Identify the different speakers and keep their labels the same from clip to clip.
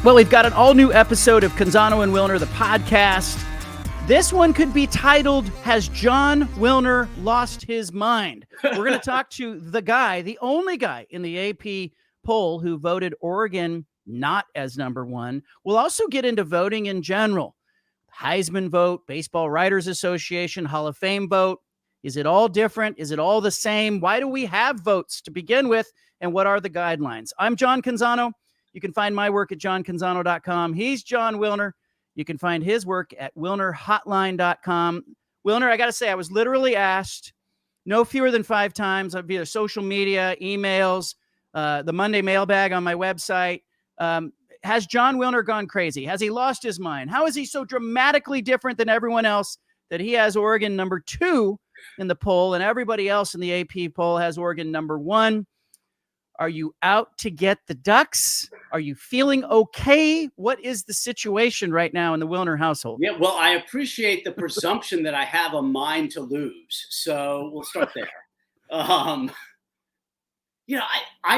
Speaker 1: Well, we've got an all-new episode of Canzano and Wilner, the podcast. This one could be titled, Has Jon Wilner Lost His Mind? We're going to talk to the guy, the only guy in the AP poll who voted Oregon not as number one. We'll also get into voting in general. Heisman vote, Baseball Writers Association, Hall of Fame vote. Is it all different? Is it all the same? Why do we have votes to begin with? And what are the guidelines? I'm Jon Canzano. You can find my work at joncanzano.com. He's Jon Wilner. You can find his work at wilnerhotline.com. Wilner, I got to say, I was literally asked no fewer than 5 times via social media, emails, the Monday mailbag on my website. Has Jon Wilner gone crazy? Has he lost his mind? How is he so dramatically different than everyone else that he has Oregon number 2 in the poll and everybody else in the AP poll has Oregon number 1? Are you out to get the Ducks? Are you feeling okay? What is the situation right now in the Wilner household?
Speaker 2: Yeah, well, I appreciate the presumption that I have a mind to lose. So we'll start there. I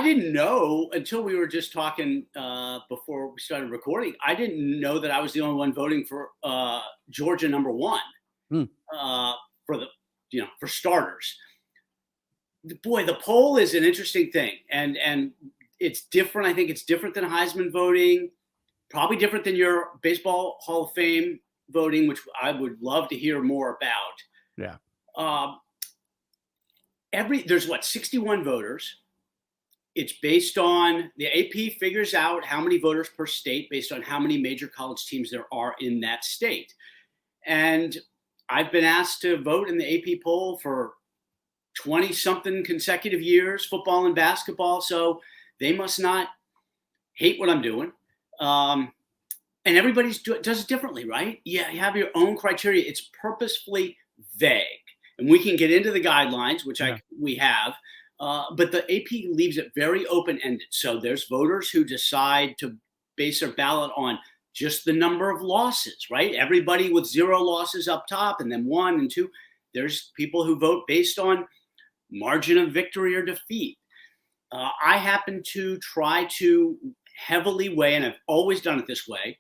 Speaker 2: didn't know until we were just talking before we started recording. I didn't know that I was the only one voting for Georgia number 1 for starters. Boy, the poll is an interesting thing, and it's different. I think it's different than Heisman voting, probably different than your Baseball Hall of Fame voting, which I would love to hear more about.
Speaker 1: Yeah.
Speaker 2: There's 61 voters. It's based on the AP figures out how many voters per state based on how many major college teams there are in that state. And I've been asked to vote in the AP poll for 20-something consecutive years, football and basketball. So they must not hate what I'm doing. And everybody does it differently, right? Yeah, you have your own criteria. It's purposefully vague. And we can get into the guidelines, which we have. But the AP leaves it very open-ended. So there's voters who decide to base their ballot on just the number of losses, right? Everybody with 0 losses up top and then 1 and 2. There's people who vote based on margin of victory or defeat. I happen to try to heavily weigh, and I've always done it this way,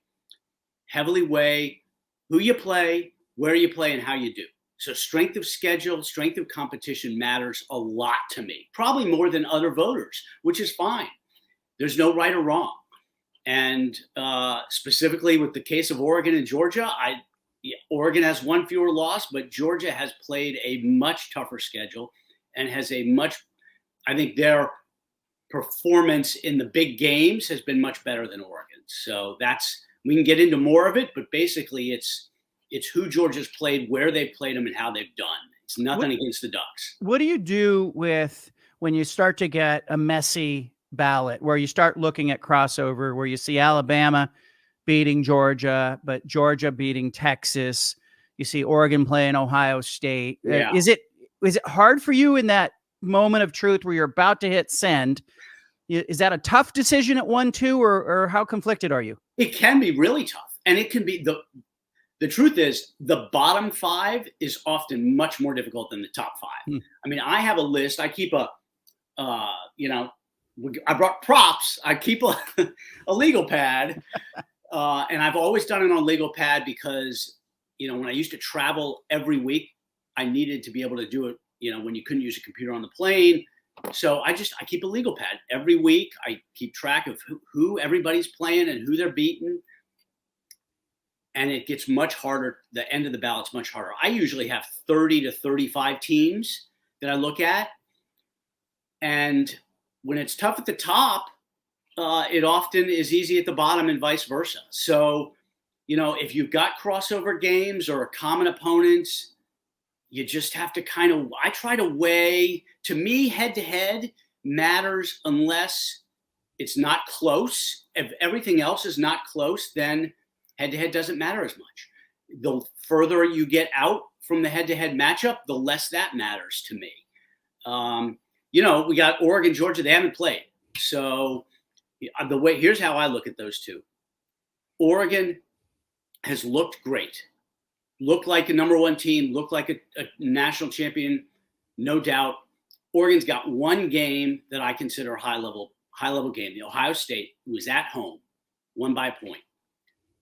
Speaker 2: heavily weigh who you play, where you play, and how you do. So strength of schedule, strength of competition matters a lot to me, probably more than other voters, which is fine. There's no right or wrong. And specifically with the case of Oregon and Georgia, Oregon has 1 fewer loss, but Georgia has played a much tougher schedule and has I think their performance in the big games has been much better than Oregon. So we can get into more of it, but basically it's who Georgia's played, where they've played them, and how they've done. It's nothing against the Ducks.
Speaker 1: What do you do with when you start to get a messy ballot, where you start looking at crossover, where you see Alabama beating Georgia, but Georgia beating Texas? You see Oregon playing Ohio State.
Speaker 2: Yeah.
Speaker 1: Is it hard for you in that moment of truth where you're about to hit send? Is that a tough decision at 1-2, or how conflicted are you?
Speaker 2: It can be really tough. And it can be the truth is the bottom 5 is often much more difficult than the top 5. I mean, I have a list. I keep I brought props. I keep a legal pad. And I've always done it on legal pad because, when I used to travel every week, I needed to be able to do it, when you couldn't use a computer on the plane. So I keep a legal pad every week. I keep track of who everybody's playing and who they're beating. And it gets much harder. The end of the ballot's much harder. I usually have 30 to 35 teams that I look at. And when it's tough at the top, it often is easy at the bottom and vice versa. So, if you've got crossover games or common opponents, you just have to I try to weigh. To me, head-to-head matters unless it's not close. If everything else is not close, then head-to-head doesn't matter as much. The further you get out from the head-to-head matchup, the less that matters to me. We got Oregon, Georgia. They haven't played. So here's how I look at those two. Oregon has looked great. Looked like a number 1 team, looked like a national champion, no doubt. Oregon's got one game that I consider a high level game. The Ohio State was at home. won by a point.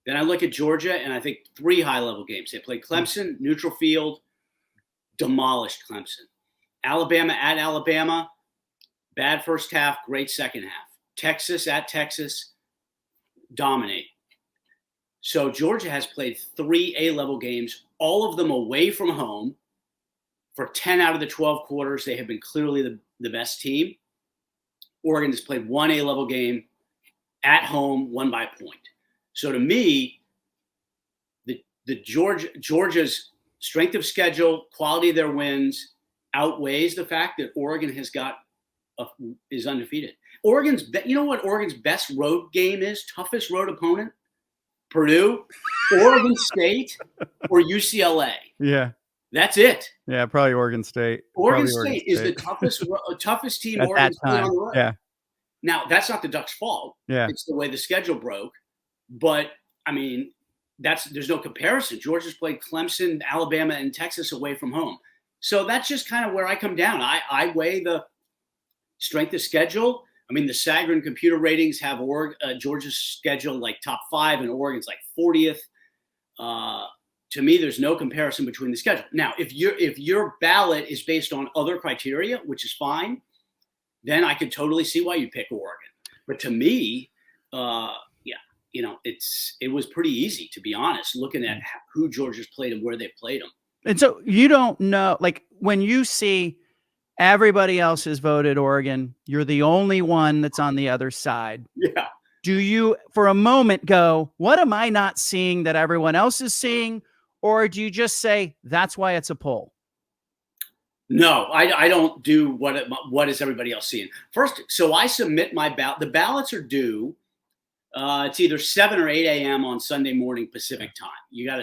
Speaker 2: Then I look at Georgia, and I think 3 high-level games. They played Clemson, neutral field, demolished Clemson. Alabama at Alabama, bad first half, great second half. Texas at Texas, dominate. So Georgia has played 3 A-level games, all of them away from home. For 10 out of the 12 quarters, they have been clearly the best team. Oregon has played 1 A-level game at home, won by a point. So to me, the Georgia's strength of schedule, quality of their wins outweighs the fact that Oregon is undefeated. You know what Oregon's best road game is? Toughest road opponent? Purdue, Oregon State, or UCLA.
Speaker 1: Yeah.
Speaker 2: That's it.
Speaker 1: Yeah, probably Oregon State.
Speaker 2: Oregon State is the toughest team
Speaker 1: at
Speaker 2: Oregon's
Speaker 1: that
Speaker 2: played
Speaker 1: time.
Speaker 2: on the road.
Speaker 1: Yeah.
Speaker 2: Now, that's not the Ducks' fault.
Speaker 1: Yeah.
Speaker 2: It's the way the schedule broke. But, I mean, there's no comparison. Georgia's played Clemson, Alabama, and Texas away from home. So that's just kind of where I come down. I weigh the strength of schedule. I mean, the Sagarin computer ratings have Georgia's schedule like top 5 and Oregon's like 40th. To me, there's no comparison between the schedule. Now, if your ballot is based on other criteria, which is fine, then I could totally see why you pick Oregon. But to me, it was pretty easy, to be honest, looking at who Georgia's played and where they've played them.
Speaker 1: And so you don't know, like when you see everybody else has voted Oregon, you're the only one that's on the other side.
Speaker 2: Yeah.
Speaker 1: Do you, for a moment, go, what am I not seeing that everyone else is seeing? Or do you just say, that's why it's a poll?
Speaker 2: No, I don't do what is everybody else seeing. First, so I submit my ballot. The ballots are due. It's either 7 or 8 a.m. on Sunday morning Pacific time. You got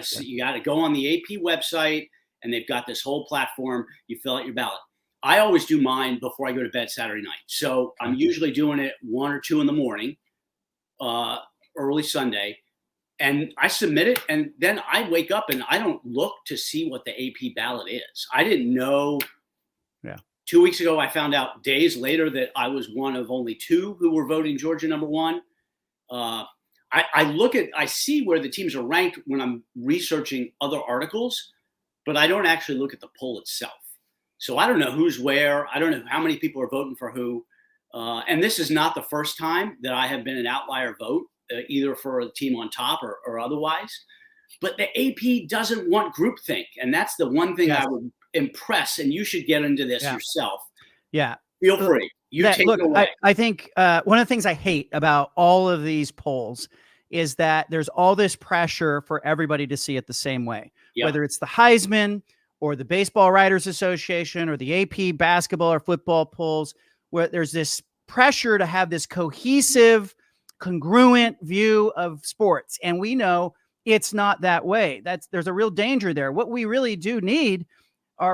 Speaker 2: to go on the AP website, and they've got this whole platform. You fill out your ballot. I always do mine before I go to bed Saturday night. So I'm usually doing it 1 or 2 in the morning, early Sunday. And I submit it, and then I wake up and I don't look to see what the AP ballot is. I didn't know.
Speaker 1: Yeah.
Speaker 2: 2 weeks ago, I found out days later that I was one of only 2 who were voting Georgia number 1. I see where the teams are ranked when I'm researching other articles, but I don't actually look at the poll itself. So I don't know who's where. I don't know how many people are voting for who. And this is not the first time that I have been an outlier vote, either for a team on top or otherwise. But the AP doesn't want groupthink. And that's the one thing I would impress. And you should get into this yourself.
Speaker 1: Yeah.
Speaker 2: Feel free. Take it away.
Speaker 1: I think one of the things I hate about all of these polls is that there's all this pressure for everybody to see it the same way, whether it's the Heisman or the Baseball Writers Association or the AP basketball or football polls, where there's this pressure to have this cohesive, congruent view of sports. And we know it's not that way. There's a real danger there. What we really do need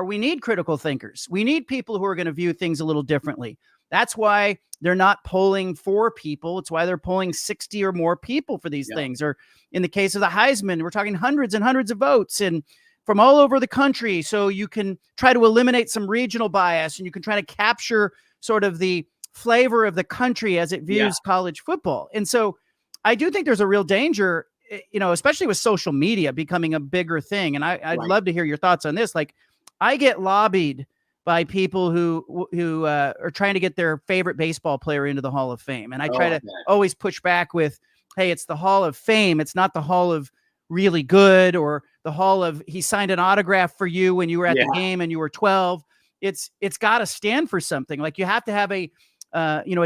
Speaker 1: we need critical thinkers. We need people who are going to view things a little differently. That's why they're not polling 4 people. It's why they're polling 60 or more people for these things. Or in the case of the Heisman, we're talking hundreds and hundreds of votes and from all over the country. So you can try to eliminate some regional bias and you can try to capture sort of the flavor of the country as it views college football. And so I do think there's a real danger, especially with social media becoming a bigger thing. And I'd love to hear your thoughts on this. Like, I get lobbied by people who are trying to get their favorite baseball player into the Hall of Fame. And I try to always push back with, hey, it's the Hall of Fame. It's not the Hall of really good or the Hall of he signed an autograph for you when you were at the game and you were 12. It's got to stand for something. Like you have to have a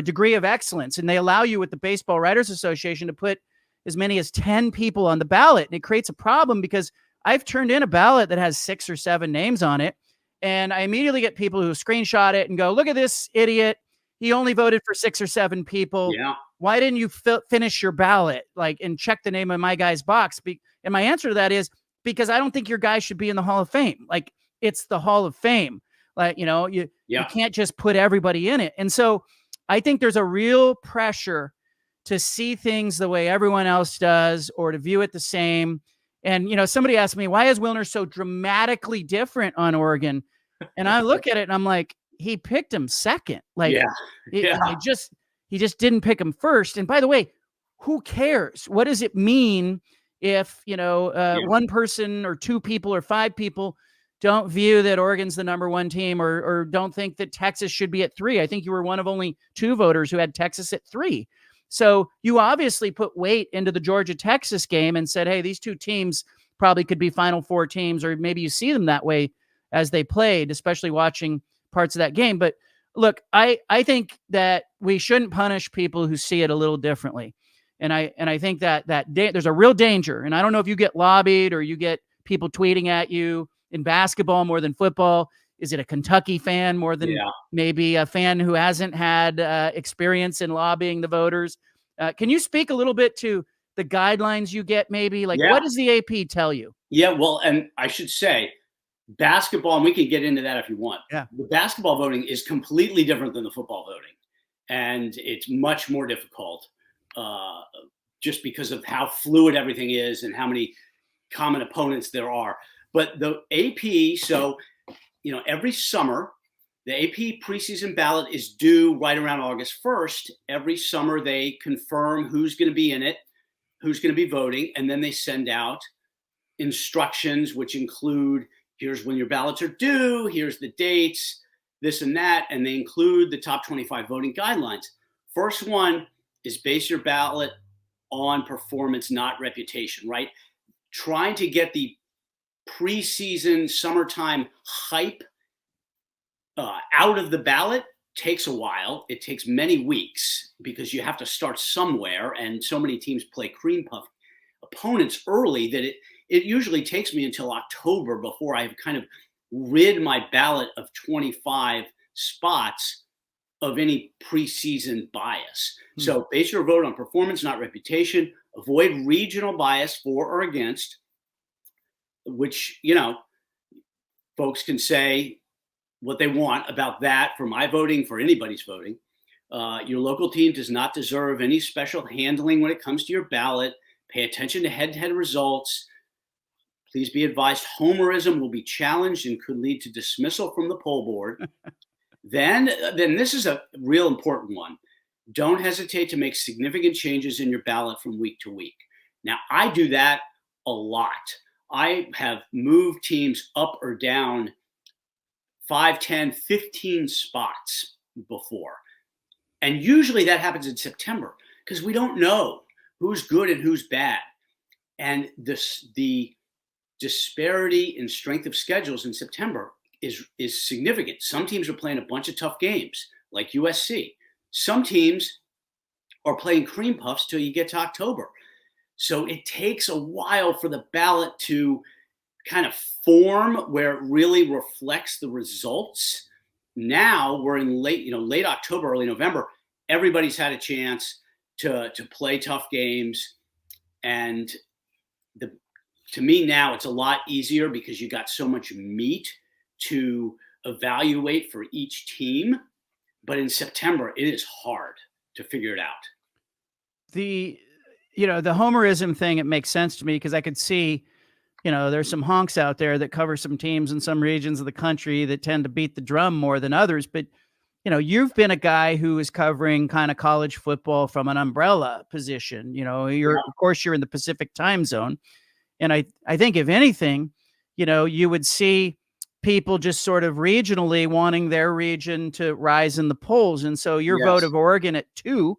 Speaker 1: degree of excellence. And they allow you with the Baseball Writers Association to put as many as 10 people on the ballot. And it creates a problem because I've turned in a ballot that has 6 or 7 names on it. And I immediately get people who screenshot it and go, look at this idiot. He only voted for 6 or 7 people.
Speaker 2: Yeah.
Speaker 1: Why didn't you finish your ballot and check the name of my guy's box? And my answer to that is because I don't think your guy should be in the Hall of Fame. Like it's the Hall of Fame. Like, you can't just put everybody in it. And so I think there's a real pressure to see things the way everyone else does or to view it the same. And, somebody asked me, why is Wilner so dramatically different on Oregon? And I look at it and I'm like, he picked him second. Like, he just didn't pick him first. And by the way, who cares? What does it mean if, one person or two people or five people don't view that Oregon's the number one team or don't think that Texas should be at 3? I think you were one of only 2 voters who had Texas at 3. So you obviously put weight into the Georgia-Texas game and said, hey, these 2 teams probably could be Final Four teams, or maybe you see them that way as they played, especially watching parts of that game. But look, I think that we shouldn't punish people who see it a little differently. And I think that there's a real danger. And I don't know if you get lobbied or you get people tweeting at you in basketball more than football. Is it a Kentucky fan more than maybe a fan who hasn't had experience in lobbying the voters? Can you speak a little bit to the guidelines you get maybe? Like, what does the AP tell you?
Speaker 2: Yeah, well, and I should say basketball, and we can get into that if you want.
Speaker 1: Yeah.
Speaker 2: The basketball voting is completely different than the football voting. And it's much more difficult just because of how fluid everything is and how many common opponents there are. But the AP, so, every summer, the AP preseason ballot is due right around August 1st. Every summer, they confirm who's going to be in it, who's going to be voting, and then they send out instructions, which include, here's when your ballots are due, here's the dates, this and that, and they include the top 25 voting guidelines. First one is base your ballot on performance, not reputation, right? Trying to get the preseason summertime hype out of the ballot takes a while. It takes many weeks because you have to start somewhere, and so many teams play cream puff opponents early that it usually takes me until October before I've kind of rid my ballot of 25 spots of any preseason bias. So base your vote on performance, not reputation. Avoid regional bias for or against, which, folks can say what they want about that for my voting, for anybody's voting. Your local team does not deserve any special handling when it comes to your ballot. Pay attention to head-to-head results. Please be advised, homerism will be challenged and could lead to dismissal from the poll board. Then this is a real important one. Don't hesitate to make significant changes in your ballot from week to week. Now, I do that a lot. I have moved teams up or down 5, 10, 15 spots before. And usually that happens in September because we don't know who's good and who's bad. And the disparity in strength of schedules in September is significant. Some teams are playing a bunch of tough games, like USC. Some teams are playing cream puffs till you get to October. So it takes a while for the ballot to kind of form where it really reflects the results. Now we're in late October, early November. Everybody's had a chance to play tough games. And to me now, it's a lot easier because you got so much meat to evaluate for each team. But in September, it is hard to figure it out.
Speaker 1: The homerism thing, it makes sense to me because I could see, there's some honks out there that cover some teams in some regions of the country that tend to beat the drum more than others. But, you've been a guy who is covering kind of college football from an umbrella position. Of course, you're in the Pacific time zone. And I think if anything, you would see people just sort of regionally wanting their region to rise in the polls. And so your vote of Oregon at 2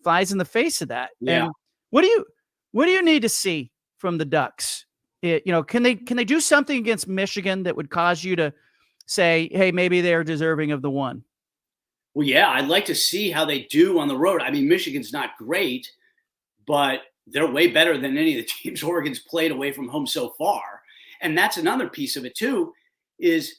Speaker 1: flies in the face of that.
Speaker 2: Yeah.
Speaker 1: And what do you need to see from the Ducks? Can they do something against Michigan that would cause you to say, hey, maybe they're deserving of the 1?
Speaker 2: Well, yeah, I'd like to see how they do on the road. I mean, Michigan's not great, but they're way better than any of the teams Oregon's played away from home so far. And that's another piece of it too, is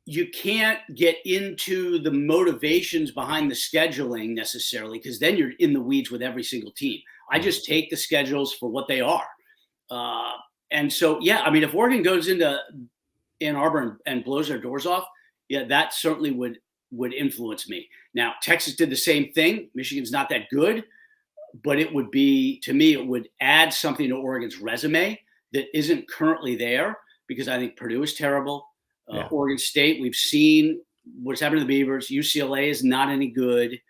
Speaker 2: you can't get into the motivations behind the scheduling necessarily, because then you're in the weeds with every single team. I just take the schedules for what they are. And so, yeah, I mean, if Oregon goes into Ann Arbor and blows their doors off, yeah, that certainly would influence me. Now, Texas did the same thing. Michigan's not that good, but it would be, to me, it would add something to Oregon's resume that isn't currently there, because I think Purdue is terrible. Oregon State, we've seen what's happened to the Beavers. UCLA is not any good.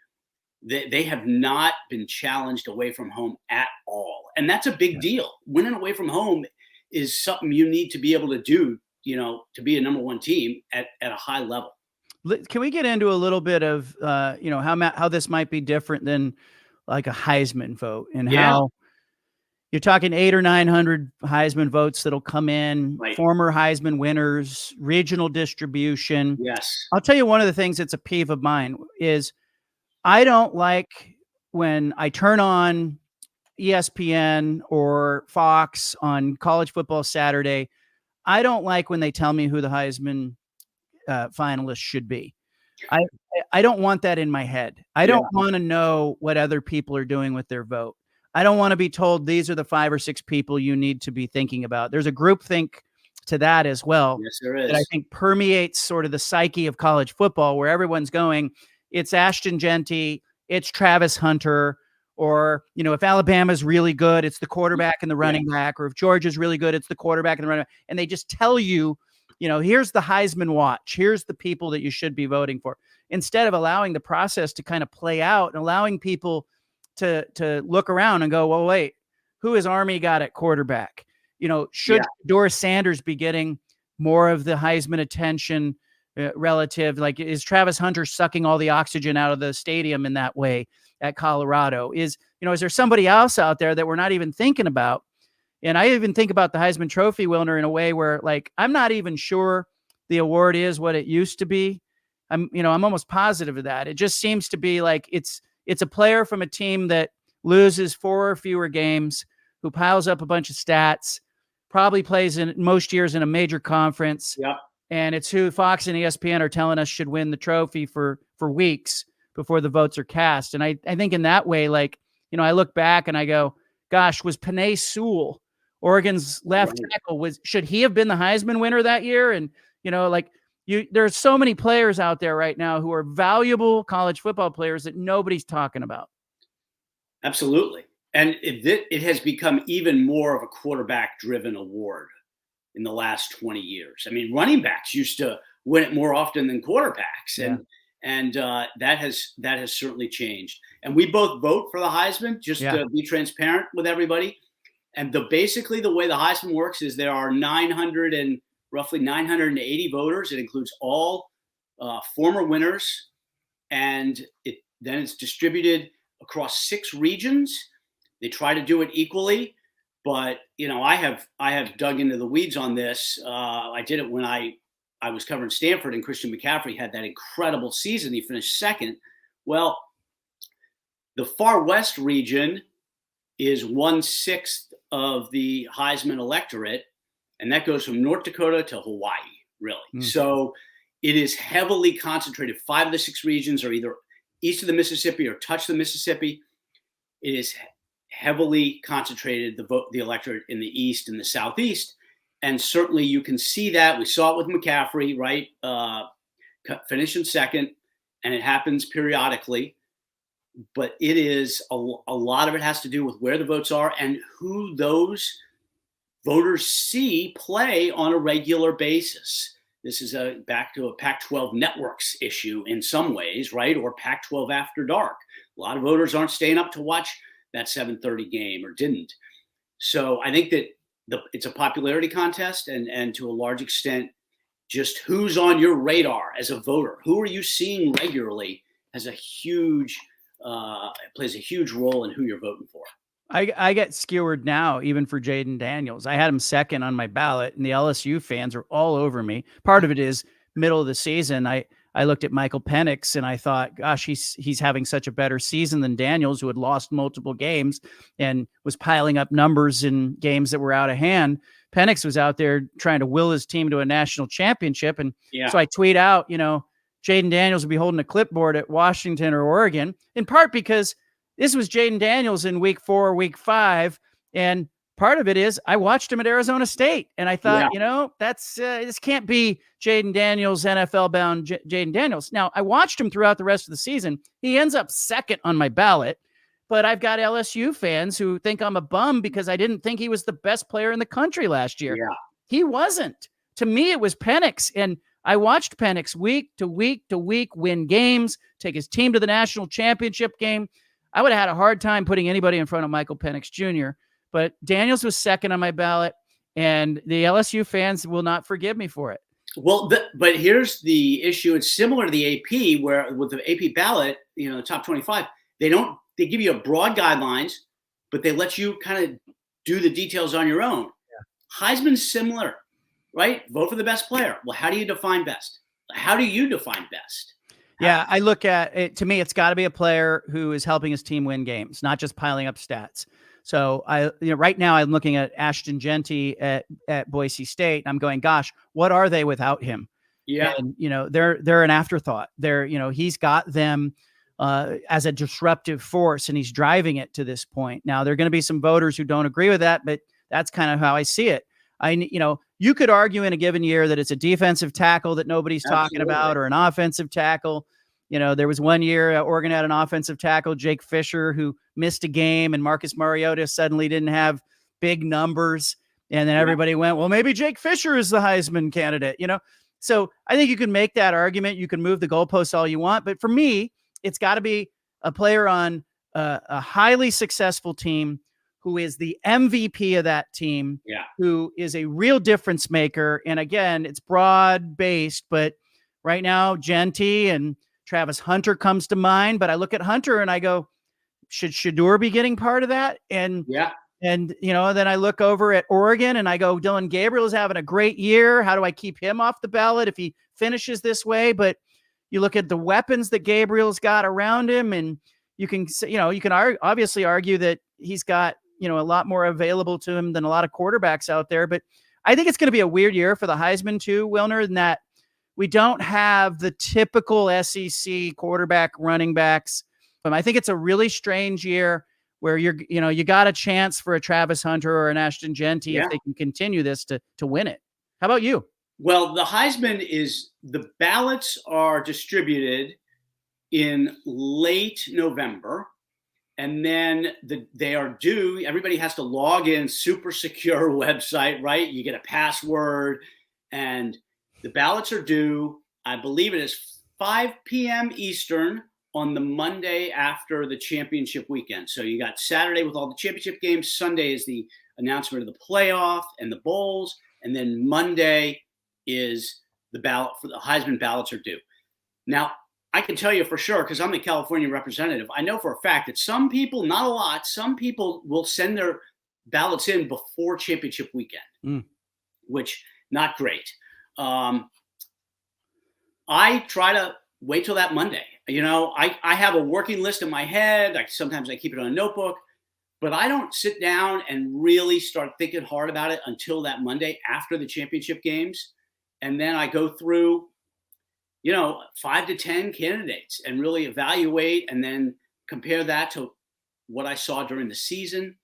Speaker 2: They have not been challenged away from home at all. And that's a big deal. Winning away from home is something you need to be able to do, to be a number one team at a high level.
Speaker 1: Can we get into a little bit of, how this might be different than like a Heisman vote, and how you're talking 800 or 900 Heisman votes that'll come in,
Speaker 2: Right.
Speaker 1: former Heisman winners, regional distribution.
Speaker 2: Yes.
Speaker 1: I'll tell you one of the things that's a peeve of mine is I don't like when I turn on ESPN or Fox on college football Saturday. I don't like when they tell me who the Heisman finalists should be. I don't want that in my head. I don't want to know what other people are doing with their vote. I don't want to be told these are the 5 or 6 people you need to be thinking about. There's a groupthink to that as well.
Speaker 2: Yes, there is.
Speaker 1: That I think permeates sort of the psyche of college football, where everyone's going, it's Ashton Genty, it's Travis Hunter, or, if Alabama's really good, it's the quarterback and the running back, or if Georgia's really good, it's the quarterback and the running back. And they just tell you, here's the Heisman watch. Here's the people that you should be voting for, instead of allowing the process to kind of play out and allowing people to look around and go, well, wait, who has Army got at quarterback? Should Doris Sanders be getting more of the Heisman attention relative? Like, is Travis Hunter sucking all the oxygen out of the stadium in that way at Colorado? Is there somebody else out there that we're not even thinking about? And I even think about the Heisman Trophy, Wilner, in a way where, like, I'm not even sure the award is what it used to be. I'm almost positive of that. It just seems to be like it's a player from a team that loses 4 or fewer games, who piles up a bunch of stats, probably plays in most years in a major conference.
Speaker 2: Yep.
Speaker 1: And it's who Fox and ESPN are telling us should win the trophy for weeks before the votes are cast. And I think in that way, like, I look back and I go, gosh, was Penei Sewell, Oregon's left tackle, should he have been the Heisman winner that year? And, there's so many players out there right now who are valuable college football players that nobody's talking about.
Speaker 2: Absolutely. And it has become even more of a quarterback-driven award in the last 20 years. I mean, running backs used to win it more often than quarterbacks, and that has certainly changed. And we both vote for the Heisman, just to be transparent with everybody. And basically the way the Heisman works is there are roughly 980 voters. It includes all former winners, and then it's distributed across 6 regions. They try to do it equally, but I have dug into the weeds on this. I did it when I was covering Stanford, and Christian McCaffrey had that incredible season. He finished second. Well, the Far West region is 1/6 of the Heisman electorate, and that goes from North Dakota to Hawaii, really. So it is heavily concentrated. 5 of the 6 regions are either east of the Mississippi or touch the Mississippi. It is heavily concentrated, the electorate in the East and the Southeast. And certainly you can see that. We saw it with McCaffrey, right? Finishing second, and it happens periodically. But it is a lot of it has to do with where the votes are and who those voters see play on a regular basis. This is back to a Pac-12 networks issue in some ways, right? Or Pac-12 after dark. A lot of voters aren't staying up to watch that 7:30 game, or didn't. So I think that it's a popularity contest, and to a large extent, just who's on your radar as a voter, who are you seeing regularly, has plays a huge role in who you're voting for.
Speaker 1: I get skewered now, even for Jaden Daniels. I had him second on my ballot, and the LSU fans are all over me. Part of it is middle of the season. I looked at Michael Penix and I thought, gosh, he's having such a better season than Daniels, who had lost multiple games and was piling up numbers in games that were out of hand. Penix was out there trying to will his team to a national championship. And so I tweet out, Jaden Daniels will be holding a clipboard at Washington or Oregon, in part because this was Jaden Daniels in week 4, week 5. And part of it is I watched him at Arizona State, and I thought, that's this can't be Jaden Daniels, NFL bound Jaden Daniels. Now, I watched him throughout the rest of the season. He ends up second on my ballot, but I've got LSU fans who think I'm a bum because I didn't think he was the best player in the country last year.
Speaker 2: Yeah.
Speaker 1: He wasn't. To me, it was Penix. And I watched Penix week to week to week win games, take his team to the national championship game. I would have had a hard time putting anybody in front of Michael Penix Jr., but Daniels was second on my ballot, and the LSU fans will not forgive me for it.
Speaker 2: Well, but here's the issue. It's similar to the AP, where with the AP ballot, the top 25, they give you a broad guidelines, but they let you kind of do the details on your own. Yeah. Heisman's similar, right? Vote for the best player. Well, how do you define best? How do you define best?
Speaker 1: Yeah, I look at it. To me, it's got to be a player who is helping his team win games, not just piling up stats. So right now I'm looking at Ashton Jeanty at Boise State. And I'm going, gosh, what are they without him?
Speaker 2: Yeah.
Speaker 1: And, they're an afterthought. He's got them as a disruptive force, and he's driving it to this point. Now, there are going to be some voters who don't agree with that, but that's kind of how I see it. You could argue in a given year that it's a defensive tackle that nobody's talking about, or an offensive tackle. There was one year Oregon had an offensive tackle, Jake Fisher, who missed a game, and Marcus Mariota suddenly didn't have big numbers. And then everybody went, well, maybe Jake Fisher is the Heisman candidate, So I think you can make that argument. You can move the goalposts all you want. But for me, it's got to be a player on a highly successful team who is the MVP of that team, who is a real difference maker. And again, it's broad based, but right now, Jeanty and Travis Hunter comes to mind, but I look at Hunter and I go, should Shedeur be getting part of that? And then I look over at Oregon and I go, Dylan Gabriel is having a great year. How do I keep him off the ballot if he finishes this way? But you look at the weapons that Gabriel's got around him, and you can obviously argue that he's got, a lot more available to him than a lot of quarterbacks out there. But I think it's going to be a weird year for the Heisman too, Wilner, in that we don't have the typical SEC quarterback running backs. I think it's a really strange year where you got a chance for a Travis Hunter or an Ashton Jeanty if they can continue this to win it. How about you?
Speaker 2: Well, the Heisman the ballots are distributed in late November, and then they are due. Everybody has to log in, super secure website, right? You get a password, and the ballots are due, I believe it is 5 p.m. Eastern on the Monday after the championship weekend. So you got Saturday with all the championship games. Sunday is the announcement of the playoff and the bowls. And then Monday is the ballot for the Heisman ballots are due. Now, I can tell you for sure, because I'm the California representative, I know for a fact that some people, not a lot, some people will send their ballots in before championship weekend, which not great. I try to wait till that Monday. I have a working list in my head. Sometimes I keep it on a notebook, but I don't sit down and really start thinking hard about it until that Monday after the championship games. And then I go through, 5 to 10 candidates and really evaluate and then compare that to what I saw during the season.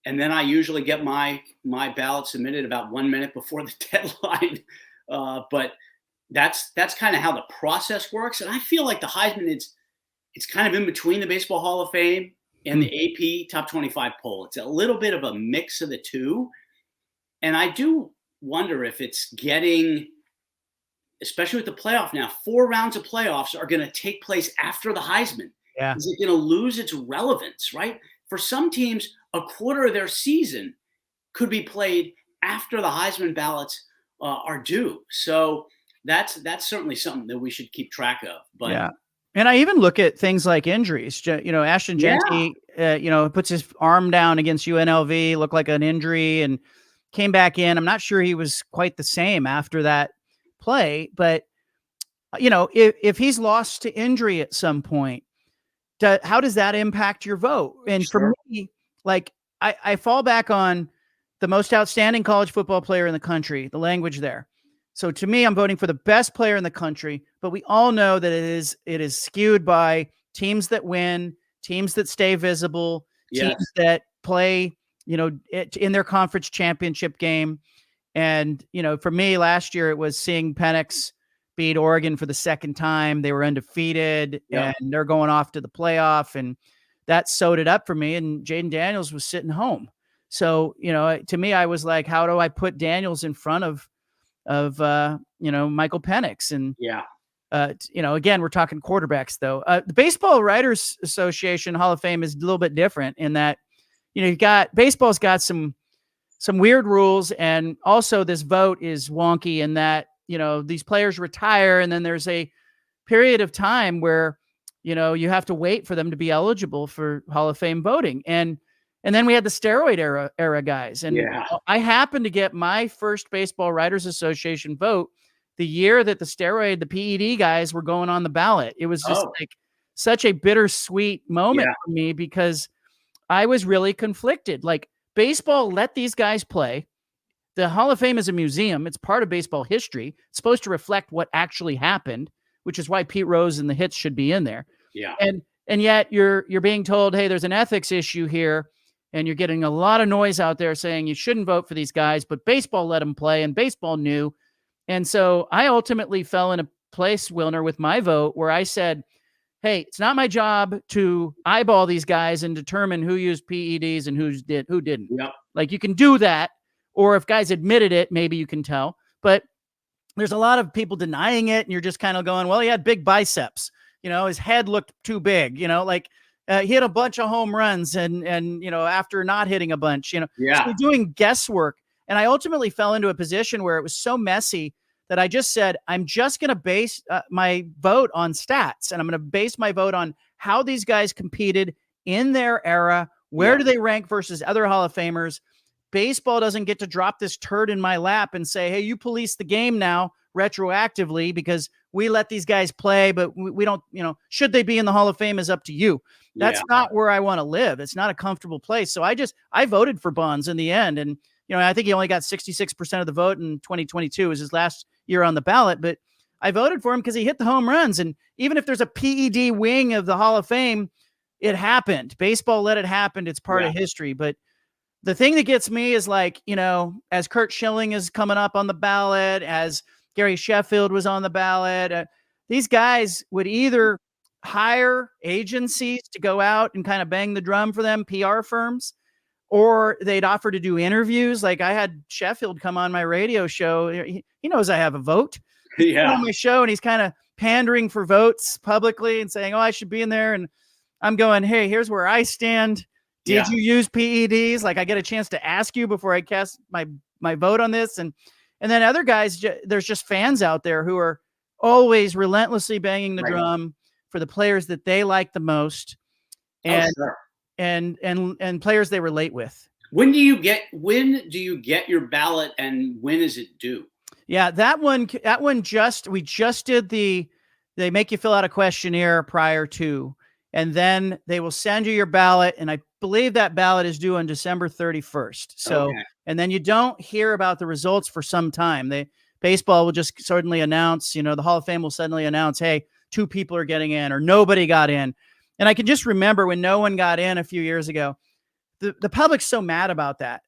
Speaker 2: And then I usually get my ballot submitted about 1 minute before the deadline. But that's kind of how the process works. And I feel like the Heisman, it's kind of in between the Baseball Hall of Fame and the AP Top 25 poll. It's a little bit of a mix of the two. And I do wonder if it's getting, especially with the playoff now, 4 rounds of playoffs are going to take place after the Heisman.
Speaker 1: Yeah.
Speaker 2: Is it going to lose its relevance, right? For some teams, a quarter of their season could be played after the Heisman ballots are due. So that's certainly something that we should keep track of. But
Speaker 1: yeah. And I even look at things like injuries. Ashton Jeanty, puts his arm down against UNLV, looked like an injury, and came back in. I'm not sure he was quite the same after that play, but if he's lost to injury at some point, how does that impact your vote? And for me, I fall back on the most outstanding college football player in the country, the language there. So to me, I'm voting for the best player in the country, but we all know that it is skewed by teams that win, teams that stay visible, teams that play, in their conference championship game. And, for me last year, it was seeing Penix beat Oregon for the second time. They were undefeated and they're going off to the playoff, and that sewed it up for me. And Jaden Daniels was sitting home. So, to me, I was like, how do I put Daniels in front of of Michael Penix. And
Speaker 2: yeah.
Speaker 1: Again, we're talking quarterbacks though. The Baseball Writers Association Hall of Fame is a little bit different in that, baseball's got some weird rules. And also this vote is wonky in that, these players retire and then there's a period of time where, you have to wait for them to be eligible for Hall of Fame voting. And then we had the steroid era guys. And I happened to get my first Baseball Writers Association vote the year that the PED guys were going on the ballot. It was just like such a bittersweet moment for me because I was really conflicted. Like, baseball let these guys play. The Hall of Fame is a museum. It's part of baseball history. It's supposed to reflect what actually happened, which is why Pete Rose and the hits should be in there.
Speaker 2: Yeah.
Speaker 1: And yet you're being told, hey, there's an ethics issue here. And you're getting a lot of noise out there saying you shouldn't vote for these guys, but baseball let them play and baseball knew. And so I ultimately fell in a place, Wilner, with my vote where I said, hey, it's not my job to eyeball these guys and determine who used PEDs and who didn't.
Speaker 2: Yep.
Speaker 1: Like, you can do that. Or if guys admitted it, maybe you can tell. But there's a lot of people denying it. And you're just kind of going, well, he had big biceps. His head looked too big, he hit a bunch of home runs and after not hitting a bunch, so doing guesswork. And I ultimately fell into a position where it was so messy that I just said, I'm just going to base my vote on stats. And I'm going to base my vote on how these guys competed in their era. Where do they rank versus other Hall of Famers? Baseball doesn't get to drop this turd in my lap and say, hey, you police the game now retroactively because we let these guys play, but we don't, should they be in the Hall of Fame is up to you. That's not where I want to live. It's not a comfortable place. So I voted for Bonds in the end. And, I think he only got 66% of the vote in 2022. It was his last year on the ballot, but I voted for him because he hit the home runs. And even if there's a PED wing of the Hall of Fame, it happened. Baseball let it happen. It's part of history. But the thing that gets me is like, as Curt Schilling is coming up on the ballot, as Gary Sheffield was on the ballot, these guys would either hire agencies to go out and kind of bang the drum for them, PR firms, or they'd offer to do interviews. Like, I had Sheffield come on my radio show. He knows I have a vote. He's on my show and he's kind of pandering for votes publicly and saying, oh, I should be in there. And I'm going, hey, here's where I stand. Did you use PEDs? Like, I get a chance to ask you before I cast my vote on this. And then other guys, there's just fans out there who are always relentlessly banging the drum for the players that they like the most. And and players they relate with.
Speaker 2: When do you get your ballot and when is it due?
Speaker 1: Yeah, that one we just did they make you fill out a questionnaire prior to, and then they will send you your ballot. And I believe that ballot is due on December 31st. So, and then you don't hear about the results for some time. Baseball will just suddenly announce, the Hall of Fame will suddenly announce, hey, 2 people are getting in or nobody got in. And I can just remember when no one got in a few years ago, the public's so mad about that.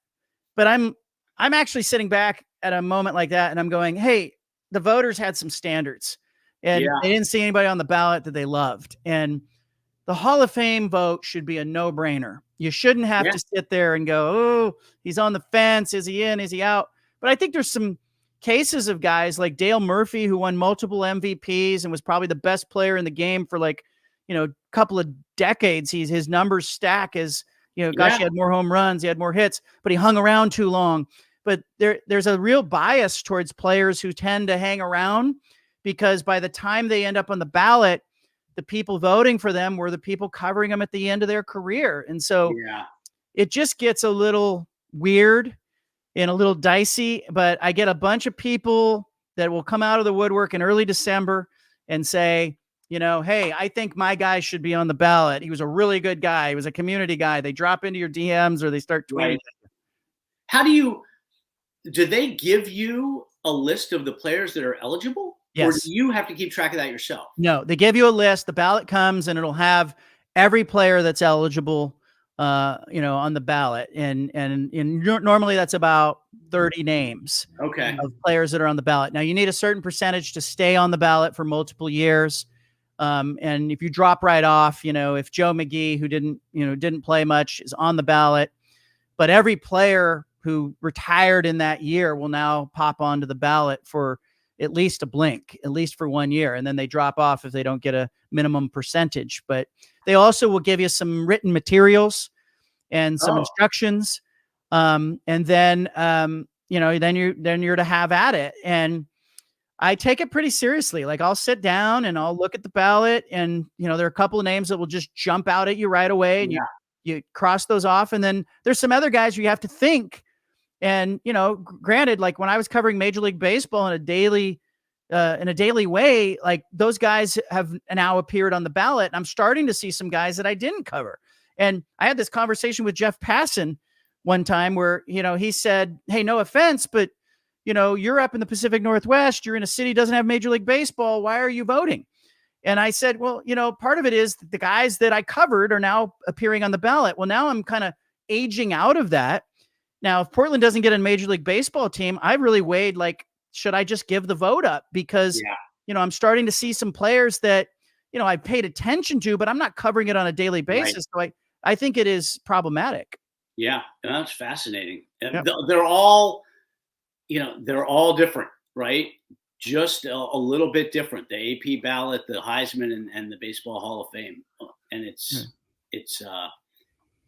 Speaker 1: But I'm actually sitting back at a moment like that and I'm going, hey, the voters had some standards and they didn't see anybody on the ballot that they loved. And the Hall of Fame vote should be a no-brainer. You shouldn't have to sit there and go, oh, he's on the fence. Is he in? Is he out? But I think there's some cases of guys like Dale Murphy, who won multiple MVPs and was probably the best player in the game for a couple of decades. His numbers stack as, he had more home runs, he had more hits, but he hung around too long. But there's a real bias towards players who tend to hang around because by the time they end up on the ballot, the people voting for them were the people covering them at the end of their career. And so it just gets a little weird and a little dicey, but I get a bunch of people that will come out of the woodwork in early December and say, hey, I think my guy should be on the ballot. He was a really good guy. He was a community guy. They drop into your DMs or they start tweeting.
Speaker 2: How do they give you a list of the players that are eligible?
Speaker 1: Yes.
Speaker 2: Or do you have to keep track of that yourself?
Speaker 1: No, they give you a list. The ballot comes and it'll have every player that's eligible, on the ballot. And normally that's about 30 names of players that are on the ballot. Now you need a certain percentage to stay on the ballot for multiple years. And if you drop right off, if Joe McGee, who didn't play much, is on the ballot, but every player who retired in that year will now pop onto the ballot for at least a blink, at least for 1 year. And then they drop off if they don't get a minimum percentage. But they also will give you some written materials and some instructions. And then, then you're to have at it. And I take it pretty seriously. Like, I'll sit down and I'll look at the ballot, and, there are a couple of names that will just jump out at you right away, and you cross those off. And then there's some other guys where you have to think. And, granted, like when I was covering Major League Baseball in a daily way, like those guys have now appeared on the ballot. And I'm starting to see some guys that I didn't cover. And I had this conversation with Jeff Passan one time where, he said, "Hey, no offense, but you're up in the Pacific Northwest. You're in a city that doesn't have Major League Baseball. Why are you voting?" And I said, "Well, part of it is the guys that I covered are now appearing on the ballot." Well, now I'm kind of aging out of that. Now, if Portland doesn't get a Major League Baseball team, I really weighed, like, should I just give the vote up? Because, I'm starting to see some players that, I paid attention to, but I'm not covering it on a daily basis. Right. So I think it is problematic.
Speaker 2: Yeah, that's fascinating. Yep. They're all, they're all different, right? Just a little bit different. The AP ballot, the Heisman, and the Baseball Hall of Fame. And it's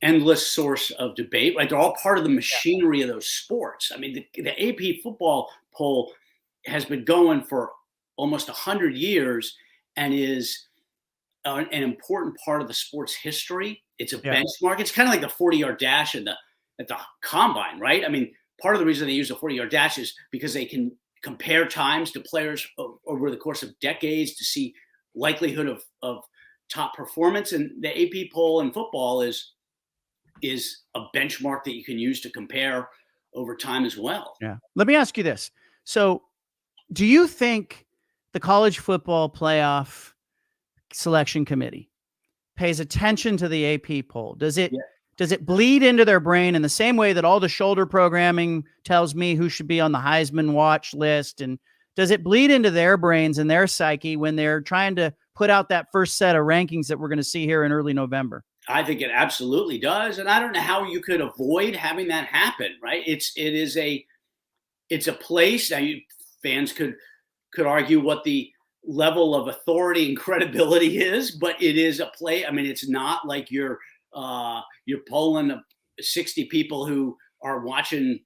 Speaker 2: endless source of debate, right? They're all part of the machinery of those sports. I mean, the AP football poll has been going for almost 100 years and is an important part of the sport's history. It's a benchmark. It's kind of like the 40-yard dash at the combine, right? I mean, part of the reason they use the 40-yard dash is because they can compare times to players over the course of decades to see likelihood of top performance. And the AP poll in football is a benchmark that you can use to compare over time as well.
Speaker 1: Yeah. Let me ask you this. So do you think the college football playoff selection committee pays attention to the AP poll? Does it bleed into their brain in the same way that all the shoulder programming tells me who should be on the Heisman watch list? And does it bleed into their brains and their psyche when they're trying to put out that first set of rankings that we're going to see here in early November?
Speaker 2: I think it absolutely does. And I don't know how you could avoid having that happen, right? It's a place. Now, fans could argue what the level of authority and credibility is, but it is a play. I mean, it's not like you're polling 60 people who are watching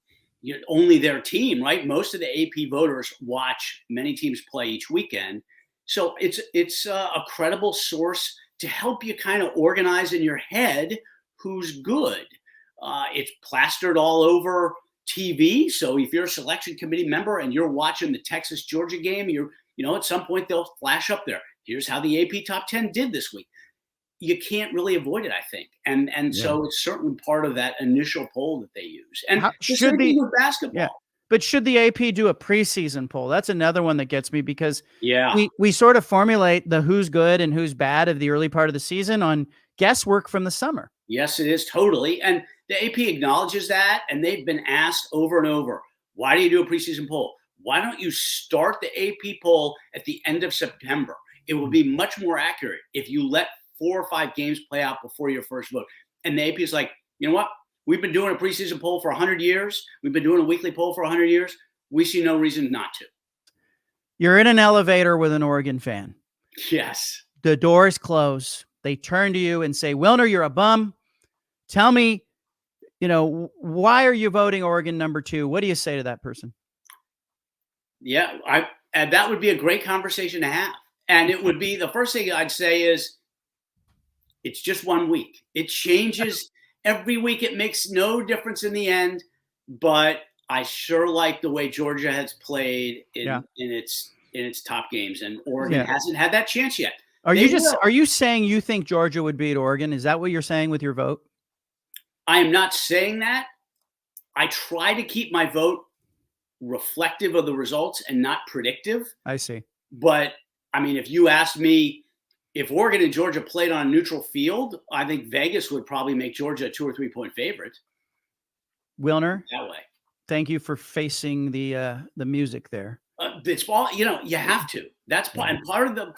Speaker 2: only their team, right? Most of the AP voters watch many teams play each weekend. So it's a credible source to help you kind of organize in your head who's good. It's plastered all over TV. So if you're a selection committee member and you're watching the Texas-Georgia game, at some point they'll flash up there. Here's how the AP top 10 did this week. You can't really avoid it, I think. So it's certainly part of that initial poll that they use. And should be with basketball.
Speaker 1: Yeah. But should the AP do a preseason poll? That's another one that gets me, because we sort of formulate the who's good and who's bad of the early part of the season on guesswork from the summer.
Speaker 2: Yes, it is, totally. And the AP acknowledges that, and they've been asked over and over, why do you do a preseason poll? Why don't you start the AP poll at the end of September? It will be much more accurate if you let 4 or 5 games play out before your first vote. And the AP is like, you know what? We've been doing a preseason poll for 100 years. We've been doing a weekly poll for 100 years. We see no reason not to.
Speaker 1: You're in an elevator with an Oregon fan.
Speaker 2: Yes.
Speaker 1: The doors close. They turn to you and say, "Wilner, you're a bum. Tell me, why are you voting Oregon number 2? What do you say to that person?"
Speaker 2: Yeah, and that would be a great conversation to have. And it would be, the first thing I'd say is, it's just 1 week. It changes every week. It makes no difference in the end, but I sure like the way Georgia has played in its top games, and Oregon hasn't had that chance yet.
Speaker 1: Are you saying you think Georgia would beat Oregon? Is that what you're saying with your vote?
Speaker 2: I am not saying that. I try to keep my vote reflective of the results and not predictive.
Speaker 1: I see.
Speaker 2: But I mean, if you ask me, if Oregon and Georgia played on a neutral field, I think Vegas would probably make Georgia a 2 or 3 point favorite.
Speaker 1: Wilner,
Speaker 2: that way.
Speaker 1: Thank you for facing the music there.
Speaker 2: It's all, you have to. That's part, and part of the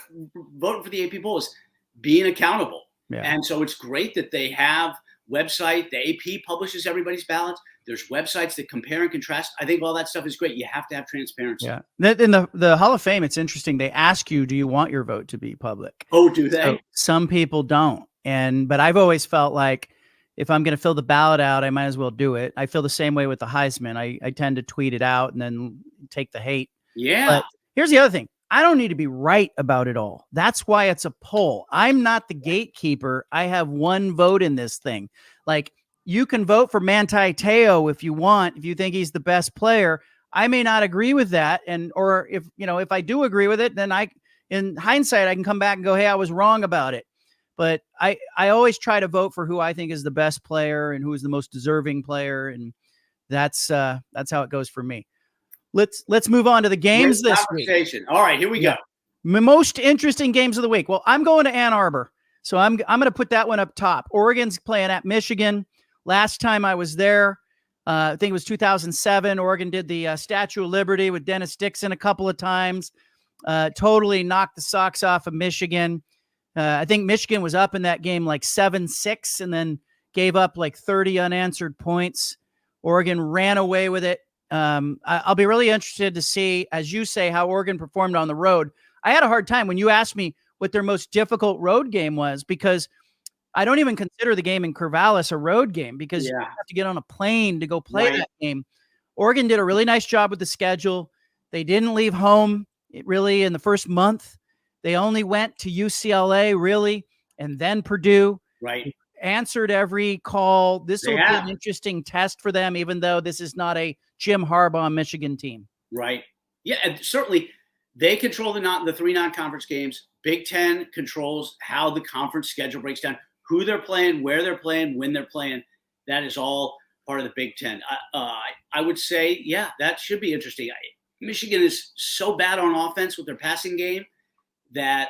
Speaker 2: voting for the AP poll is being accountable. Yeah. And so it's great that they have website. The AP publishes everybody's ballots. There's websites that compare and contrast. I think all that stuff is great. You have to have transparency.
Speaker 1: Yeah. In the Hall of Fame, it's interesting. They ask you, do you want your vote to be public?
Speaker 2: Oh, do they?
Speaker 1: So some people don't. But I've always felt like if I'm going to fill the ballot out, I might as well do it. I feel the same way with the Heisman. I tend to tweet it out and then take the hate.
Speaker 2: Yeah.
Speaker 1: But here's the other thing. I don't need to be right about it all. That's why it's a poll. I'm not the gatekeeper. I have one vote in this thing. Like, you can vote for Manti Te'o if you want, if you think he's the best player. I may not agree with that. Or if I do agree with it, then in hindsight, I can come back and go, hey, I was wrong about it. But I always try to vote for who I think is the best player and who is the most deserving player. And that's how it goes for me. Let's move on to the games this week.
Speaker 2: All right, here we go.
Speaker 1: Most interesting games of the week. Well, I'm going to Ann Arbor, so I'm going to put that one up top. Oregon's playing at Michigan. Last time I was there, I think it was 2007. Oregon did the Statue of Liberty with Dennis Dixon a couple of times. Totally knocked the socks off of Michigan. I think Michigan was up in that game like 7-6 and then gave up like 30 unanswered points. Oregon ran away with it. I'll be really interested to see, as you say, how Oregon performed on the road. I had a hard time when you asked me what their most difficult road game was, because I don't even consider the game in Corvallis a road game, because you have to get on a plane to go play that game. Oregon did a really nice job with the schedule. They didn't leave home really in the first month. They only went to UCLA really, and then Purdue.
Speaker 2: Right.
Speaker 1: Answered every call. This will be an interesting test for them, even though this is not a Jim Harbaugh Michigan team.
Speaker 2: Right. Yeah, and certainly they control the three non-conference games. Big Ten controls how the conference schedule breaks down, who they're playing, where they're playing, when they're playing. That is all part of the Big Ten. I would say, that should be interesting. Michigan is so bad on offense with their passing game that,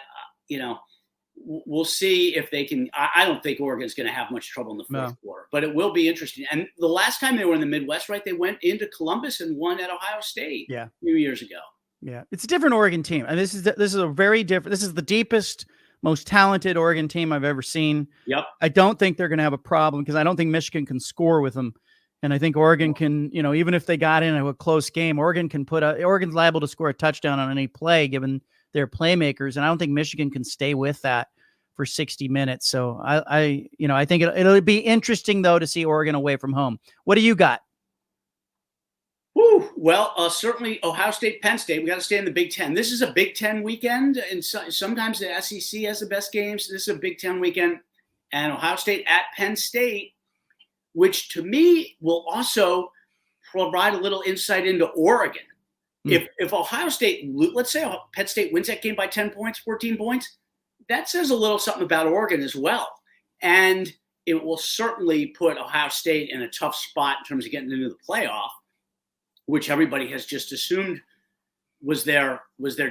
Speaker 2: we'll see if they can. I don't think Oregon's going to have much trouble in the fourth quarter, but it will be interesting. And the last time they were in the Midwest, right, they went into Columbus and won at Ohio State a few years ago. Yeah,
Speaker 1: it's a different Oregon team. And this is a very different. This is the deepest, most talented Oregon team I've ever seen.
Speaker 2: Yep.
Speaker 1: I don't think they're going to have a problem, because I don't think Michigan can score with them. And I think Oregon can, even if they got into a close game, Oregon's liable to score a touchdown on any play given their playmakers. And I don't think Michigan can stay with that for 60 minutes. So I think it'll be interesting though to see Oregon away from home. What do you got?
Speaker 2: Well, certainly Ohio State, Penn State. We got to stay in the Big Ten. This is a Big Ten weekend, and sometimes the SEC has the best games. This is a Big Ten weekend, and Ohio State at Penn State, which to me will also provide a little insight into Oregon. If Ohio State, let's say Penn State wins that game by 10 points, 14 points, that says a little something about Oregon as well. And it will certainly put Ohio State in a tough spot in terms of getting into the playoff, which everybody has just assumed was their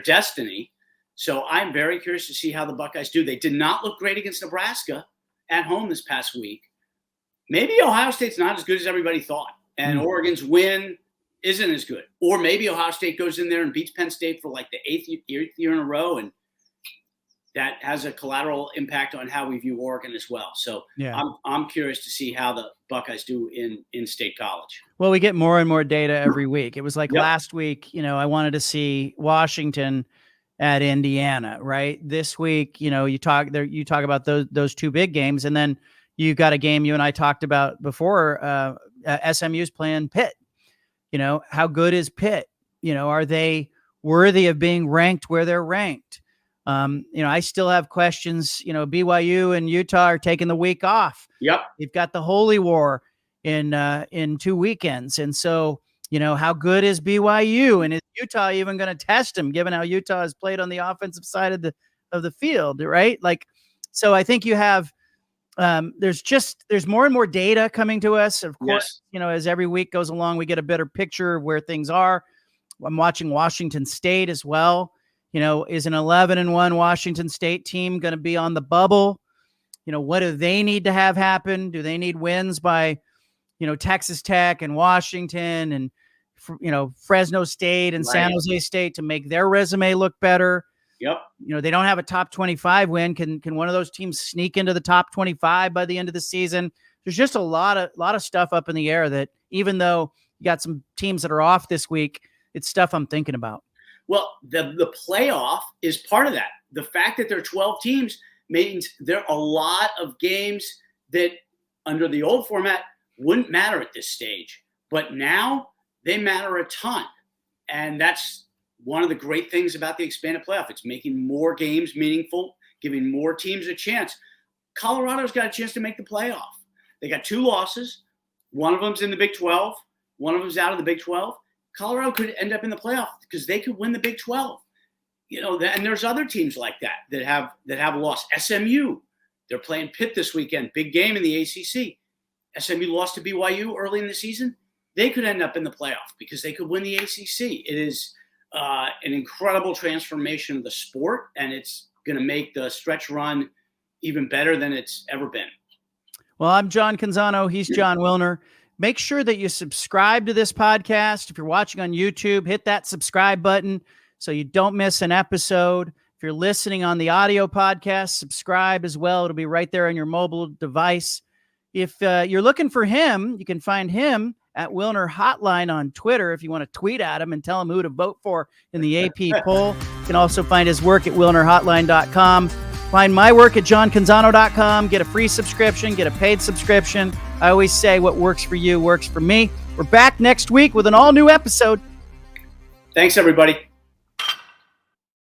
Speaker 2: destiny. So I'm very curious to see how the Buckeyes do. They did not look great against Nebraska at home this past week. Maybe Ohio State's not as good as everybody thought, and Oregon's win isn't as good. Or maybe Ohio State goes in there and beats Penn State for like the eighth year in a row, and that has a collateral impact on how we view Oregon as well. So I'm curious to see how the Buckeyes do in State College.
Speaker 1: Well, we get more and more data every week. It was like last week, I wanted to see Washington at Indiana, right? This week, you talk about those two big games, and then you got a game you and I talked about before. SMU's playing Pitt. How good is Pitt? Are they worthy of being ranked where they're ranked? I still have questions. BYU and Utah are taking the week off.
Speaker 2: Yep.
Speaker 1: They've got the Holy War in 2 weekends. And so, how good is BYU, and is Utah even going to test them, given how Utah has played on the offensive side of the field, right? So I think you have, there's more and more data coming to us. Of course, as every week goes along, we get a better picture of where things are. I'm watching Washington State as well. Is an 11-1 Washington State team going to be on the bubble? What do they need to have happen? Do they need wins by, Texas Tech and Washington and, Fresno State and San Jose State to make their resume look better?
Speaker 2: Yep.
Speaker 1: They don't have a top 25 win. Can one of those teams sneak into the top 25 by the end of the season? There's just a lot of stuff up in the air that, even though you got some teams that are off this week, it's stuff I'm thinking about.
Speaker 2: Well, the playoff is part of that. The fact that there are 12 teams means there are a lot of games that under the old format wouldn't matter at this stage. But now they matter a ton. And that's one of the great things about the expanded playoff. It's making more games meaningful, giving more teams a chance. Colorado's got a chance to make the playoff. They got 2 losses. One of them's in the Big 12. One of them's out of the Big 12. Colorado could end up in the playoff because they could win the Big 12. And there's other teams like that have lost. SMU, they're playing Pitt this weekend. Big game in the ACC. SMU lost to BYU early in the season. They could end up in the playoff because they could win the ACC. It is an incredible transformation of the sport, and it's going to make the stretch run even better than it's ever been.
Speaker 1: Well, I'm John Canzano. He's Jon Wilner. Make sure that you subscribe to this podcast. If you're watching on YouTube, hit that subscribe button so you don't miss an episode. If you're listening on the audio podcast, subscribe as well. It'll be right there on your mobile device. If you're looking for him, you can find him at Wilner Hotline on Twitter if you want to tweet at him and tell him who to vote for in the AP poll. You can also find his work at WilnerHotline.com. Find my work at JohnCanzano.com. Get a free subscription, get a paid subscription. I always say what works for you works for me. We're back next week with an all-new episode.
Speaker 2: Thanks, everybody.